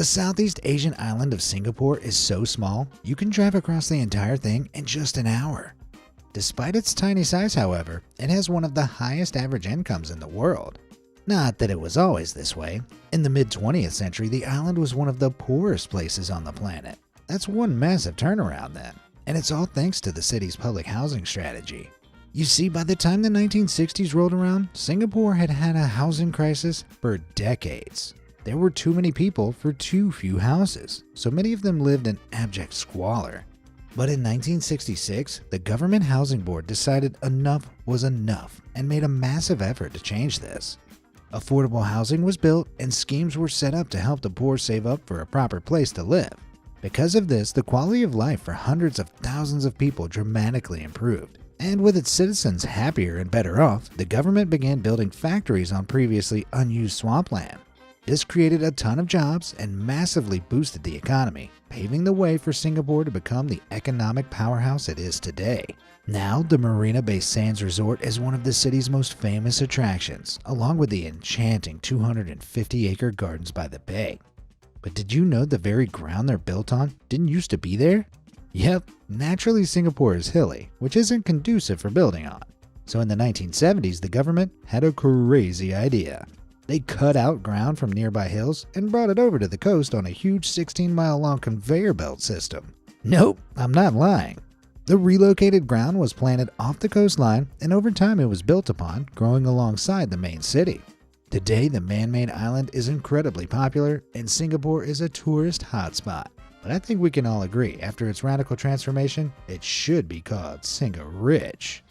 The Southeast Asian island of Singapore is so small, you can drive across the entire thing in just an hour. Despite its tiny size, however, it has one of the highest average incomes in the world. Not that it was always this way. In the mid-20th century, the island was one of the poorest places on the planet. That's one massive turnaround then, and it's all thanks to the city's public housing strategy. You see, by the time the 1960s rolled around, Singapore had had a housing crisis for decades. There were too many people for too few houses, so many of them lived in abject squalor. But in 1966, the Government Housing Board decided enough was enough and made a massive effort to change this. Affordable housing was built and schemes were set up to help the poor save up for a proper place to live. Because of this, the quality of life for hundreds of thousands of people dramatically improved. And with its citizens happier and better off, the government began building factories on previously unused swampland. This created a ton of jobs and massively boosted the economy, paving the way for Singapore to become the economic powerhouse it is today. Now, the Marina Bay Sands Resort is one of the city's most famous attractions, along with the enchanting 250-acre gardens by the bay. But did you know the very ground they're built on didn't used to be there? Yep, naturally Singapore is hilly, which isn't conducive for building on. So in the 1970s, the government had a crazy idea. They cut out ground from nearby hills and brought it over to the coast on a huge 16-mile-long conveyor belt system. Nope, I'm not lying. The relocated ground was planted off the coastline, and over time it was built upon, growing alongside the main city. Today, the man-made island is incredibly popular, and Singapore is a tourist hotspot. But I think we can all agree, after its radical transformation, it should be called Singa-rich.